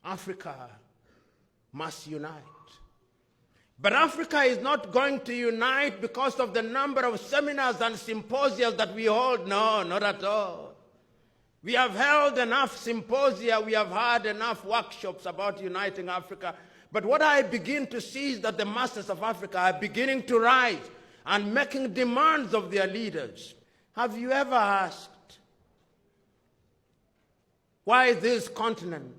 Africa must unite. But Africa is not going to unite because of the number of seminars and symposia that we hold. No, not at all. We have held enough symposia, we have had enough workshops about uniting Africa. But what I begin to see is that the masses of Africa are beginning to rise and making demands of their leaders. Have you ever asked why this continent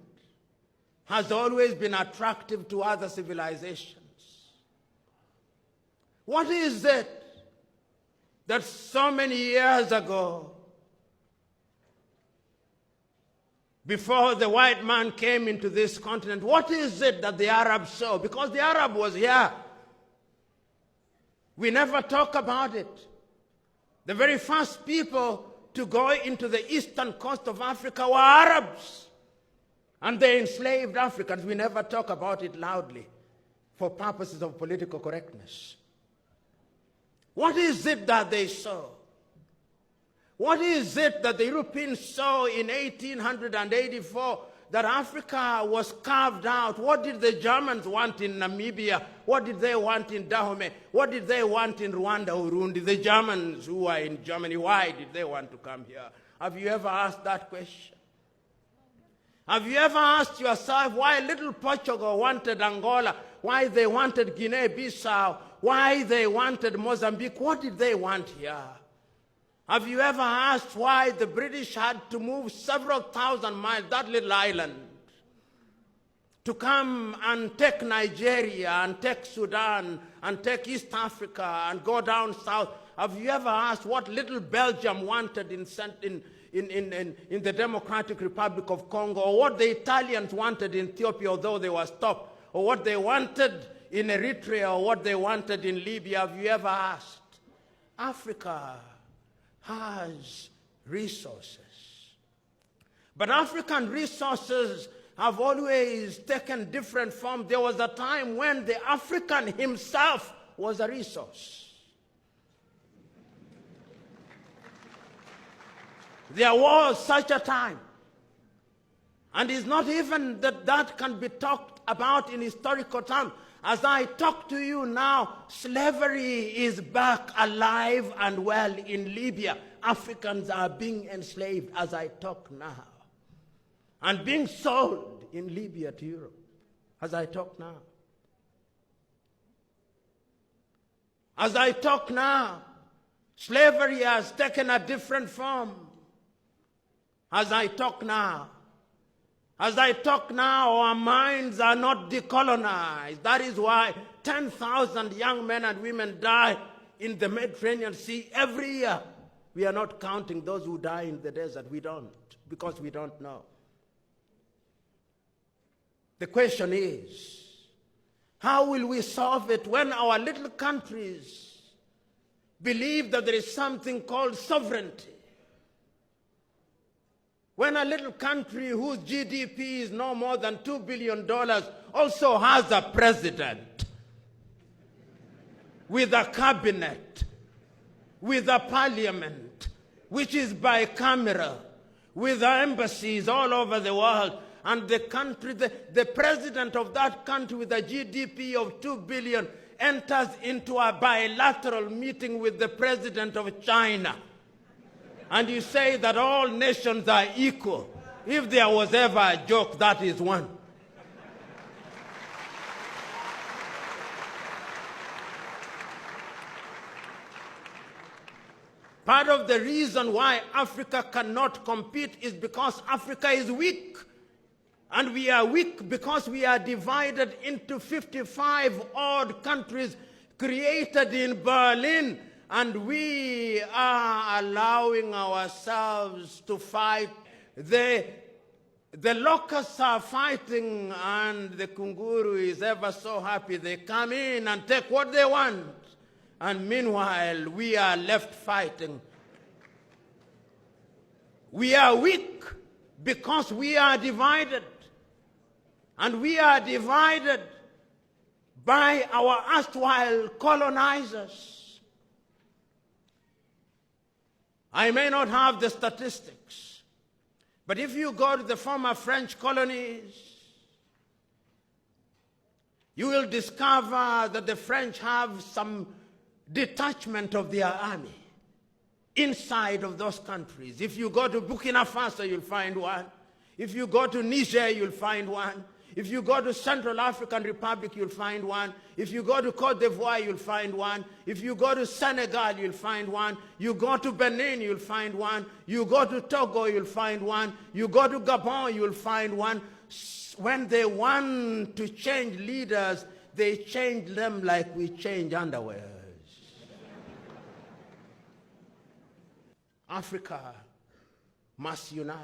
has always been attractive to other civilizations? What is it that so many years ago, before the white man came into this continent, what is it that the Arabs saw? Because the Arab was here. We never talk about it. The very first people to go into the eastern coast of Africa were Arabs. And they enslaved Africans. We never talk about it loudly for purposes of political correctness. What is it that they saw? What is it that the Europeans saw in 1884 that Africa was carved out? What did the Germans want in Namibia? What did they want in Dahomey? What did they want in Rwanda, Urundi? The Germans who are in Germany, why did they want to come here? Have you ever asked that question? Have you ever asked yourself why little Portugal wanted Angola, why they wanted Guinea-Bissau, why they wanted Mozambique? What did they want here? Have you ever asked why the British had to move several thousand miles, that little island, to come and take Nigeria and take Sudan and take East Africa and go down south? Have you ever asked what little Belgium wanted in the Democratic Republic of Congo, or what the Italians wanted in Ethiopia, although they were stopped, or what they wanted in Eritrea, or what they wanted in Libya? Have you ever asked? Africa has resources. But African resources have always taken different forms. There was a time when the African himself was a resource. There was such a time. And it's not even that can be talked about in historical terms. As I talk to you now, slavery is back alive and well in Libya. Africans are being enslaved as I talk now. And being sold in Libya to Europe as I talk now. As I talk now, slavery has taken a different form. As I talk now. As I talk now, our minds are not decolonized. That is why 10,000 young men and women die in the Mediterranean Sea every year. We are not counting those who die in the desert. We don't, because we don't know. The question is, how will we solve it when our little countries believe that there is something called sovereignty? When a little country whose GDP is no more than $2 billion also has a president with a cabinet, with a parliament, which is bicameral, with embassies all over the world, and the country, the president of that country with a GDP of $2 billion enters into a bilateral meeting with the president of China. And you say that all nations are equal. If there was ever a joke, that is one. Part of the reason why Africa cannot compete is because Africa is weak. And we are weak because we are divided into 55 odd countries created in Berlin. And we are allowing ourselves to fight. The locusts are fighting, and the kunguru is ever so happy. They come in and take what they want. And meanwhile, we are left fighting. We are weak because we are divided. And we are divided by our erstwhile colonizers. I may not have the statistics, but if you go to the former French colonies, you will discover that the French have some detachment of their army inside of those countries. If you go to Burkina Faso, you'll find one. If you go to Niger, you'll find one. If you go to Central African Republic, you'll find one. If you go to Cote d'Ivoire, you'll find one. If you go to Senegal, you'll find one. You go to Benin, you'll find one. You go to Togo, you'll find one. You go to Gabon, you'll find one. When they want to change leaders, they change them like we change underwears. Africa must unite.